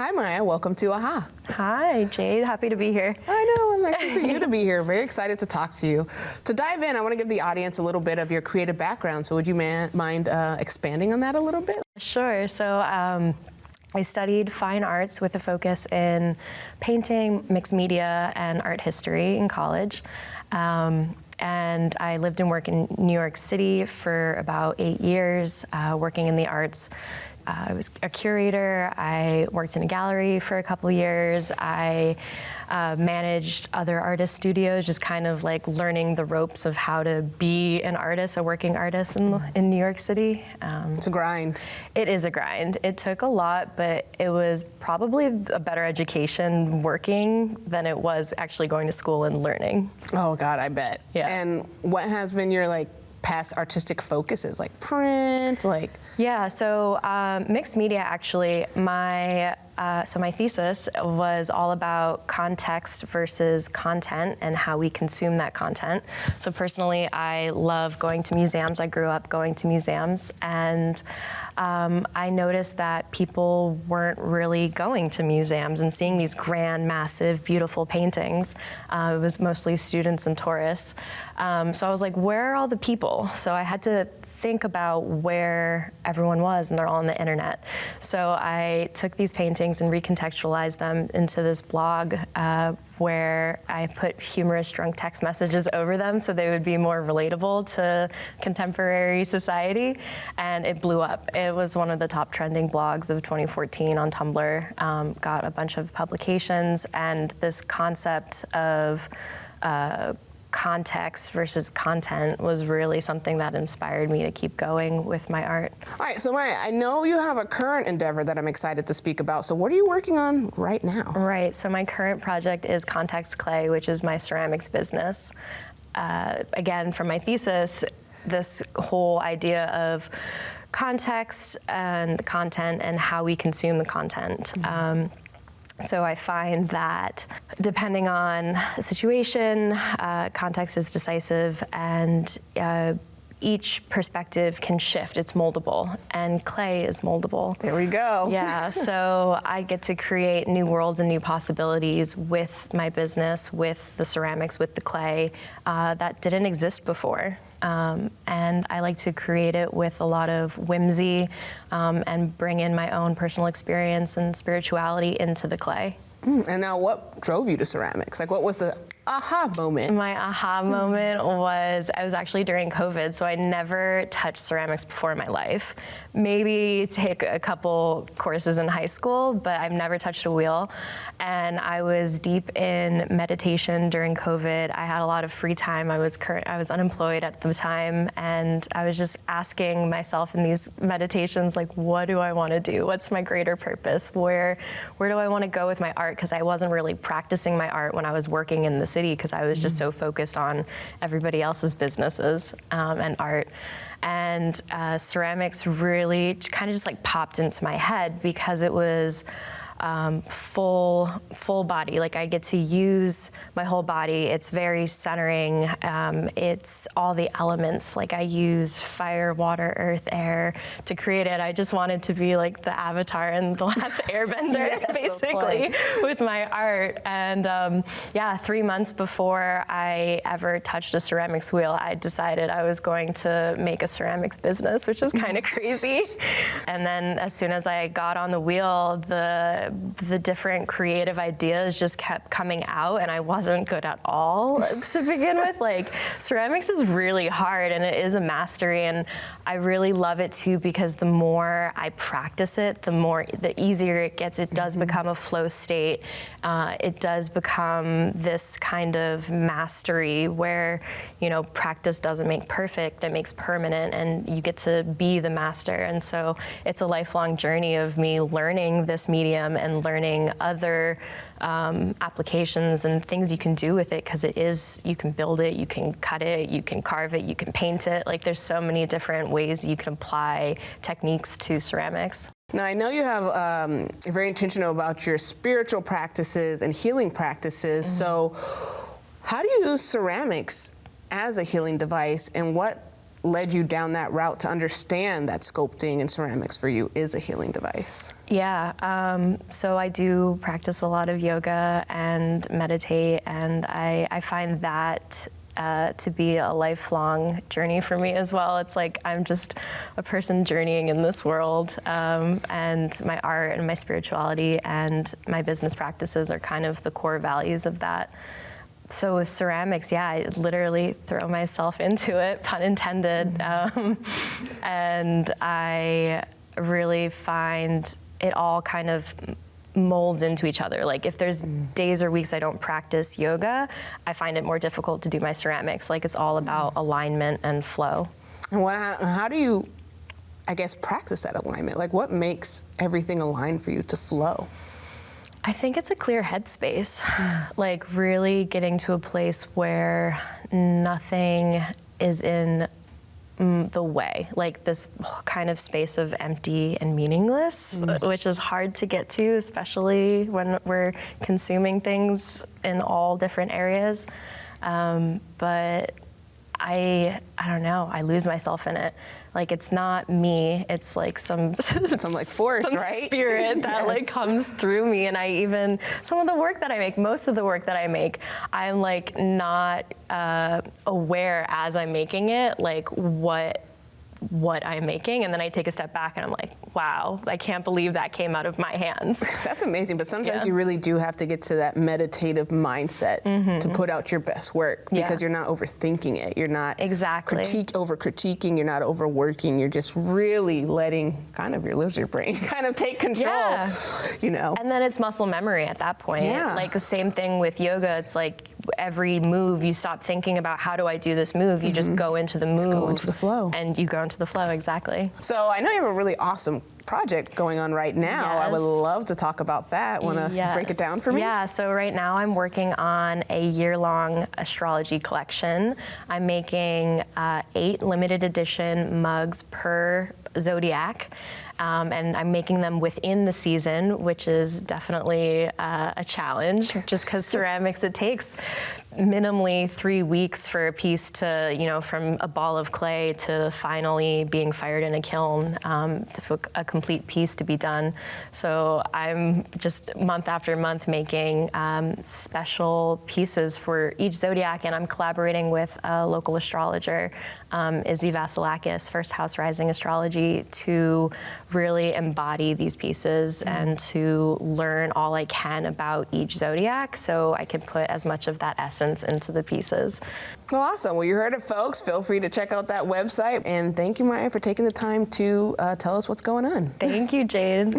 Hi, Mariah. Welcome to AHA. Hi, Jade. Happy to be here. I know. I'm happy for you to be here. Very excited to talk to you. To dive in, I want to give the audience a little bit of your creative background. So would you mind expanding on that a little bit? Sure. So I studied fine arts with a focus in painting, mixed media, and art history in college. And I lived and worked in New York City for about 8 years, working in the arts. I was a curator. I worked in a gallery for a couple years. I managed other artist studios, just kind of like learning the ropes of how to be an artist, a working artist in New York City. It's a grind. It is a grind. It took a lot, but it was probably a better education working than it was actually going to school and learning. Oh God, I bet. Yeah. And what has been your past artistic focuses, like print, Yeah, so mixed media actually, my thesis was all about context versus content and how we consume that content. So personally, I love going to museums. I grew up going to museums, and I noticed that people weren't really going to museums and seeing these grand, massive, beautiful paintings. It was mostly students and tourists. So I was like, where are all the people? So I had to think about where everyone was, and they're all on the internet. So I took these paintings and recontextualized them into this blog where I put humorous drunk text messages over them so they would be more relatable to contemporary society, and it blew up. It was one of the top trending blogs of 2014 on Tumblr, got a bunch of publications, and this concept of context versus content was really something that inspired me to keep going with my art. All right, so Mariah, I know you have a current endeavor that I'm excited to speak about. So what are you working on right now? Right, so my current project is Context Clay, which is my ceramics business. Again, from my thesis, this whole idea of context and content and how we consume the content. So I find that depending on the situation, context is decisive, and each perspective can shift. It's moldable, and clay is moldable. There we go. Yeah, so I get to create new worlds and new possibilities with my business, with the ceramics, with the clay that didn't exist before. And I like to create it with a lot of whimsy and bring in my own personal experience and spirituality into the clay. And now what drove you to ceramics? What was the aha moment? My aha moment was, I was actually during COVID, so I never touched ceramics before in my life. Maybe take a couple courses in high school, but I've never touched a wheel. And I was deep in meditation during COVID. I had a lot of free time. I was unemployed at the time, and I was just asking myself in these meditations, what do I want to do? What's my greater purpose? Where do I want to go with my art? Because I wasn't really practicing my art when I was working in the city, because I was just so focused on everybody else's businesses and art. And ceramics really kind of just popped into my head because it was full body. I get to use my whole body. It's very centering. It's all the elements. I use fire, water, earth, air to create it. I just wanted to be like the Avatar and the Last Airbender, Yes, basically, with my art. And 3 months before I ever touched a ceramics wheel, I decided I was going to make a ceramics business, which is kind of crazy. And then as soon as I got on the wheel, the different creative ideas just kept coming out, and I wasn't good at all to begin with. Ceramics is really hard, and it is a mastery, and I really love it too, because the more I practice it, the easier it gets. It does become a flow state. It does become this kind of mastery where, practice doesn't make perfect, it makes permanent, and you get to be the master. And so it's a lifelong journey of me learning this medium and learning other applications and things you can do with it, because you can build it, you can cut it, you can carve it, you can paint it. There's so many different ways you can apply techniques to ceramics. Now, I know you have, you're very intentional about your spiritual practices and healing practices. So how do you use ceramics as a healing device, and what led you down that route to understand that sculpting and ceramics for you is a healing device? Yeah, so I do practice a lot of yoga and meditate, and I find that to be a lifelong journey for me as well. It's like I'm just a person journeying in this world, and my art and my spirituality and my business practices are kind of the core values of that. So with ceramics, yeah, I literally throw myself into it, pun intended, and I really find it all kind of molds into each other. Like if there's days or weeks I don't practice yoga, I find it more difficult to do my ceramics. Like it's all about alignment and flow. And how do you, I guess, practice that alignment? Like what makes everything align for you to flow? I think it's a clear headspace, like really getting to a place where nothing is in the way, like this kind of space of empty and meaningless, which is hard to get to, especially when we're consuming things in all different areas. But I don't know, I lose myself in it. Like it's not me, it's like some like force, some right? spirit that like comes through me. And I even, some of the work that I make, most of the work that I make, I'm like not aware as I'm making it, like what I'm making, and then I take a step back and I'm like, wow, I can't believe that came out of my hands. That's amazing, but sometimes you really do have to get to that meditative mindset to put out your best work, because you're not overthinking it. You're not over critiquing, you're not overworking, you're just really letting kind of your lizard brain kind of take control, you know? And then it's muscle memory at that point. Yeah. Like the same thing with yoga, it's like every move, you stop thinking about how do I do this move, you just go into the move. Just go into the flow. And you go into the flow, exactly. So I know you have a really awesome project going on right now. I would love to talk about that. Want to break it down for me? Yeah, so right now I'm working on a year-long astrology collection. I'm making 8 limited edition mugs per zodiac. And I'm making them within the season, which is definitely a challenge, just because ceramics, it takes minimally 3 weeks for a piece to, you know, from a ball of clay to finally being fired in a kiln, for a complete piece to be done. So I'm just month after month making special pieces for each zodiac, and I'm collaborating with a local astrologer, Izzy Vasilakis, First House Rising Astrology, to really embody these pieces and to learn all I can about each zodiac, so I can put as much of that essence into the pieces. Well, awesome. Well, you heard it, folks. Feel free to check out that website. And thank you, Maya, for taking the time to tell us what's going on. Thank you, Jade.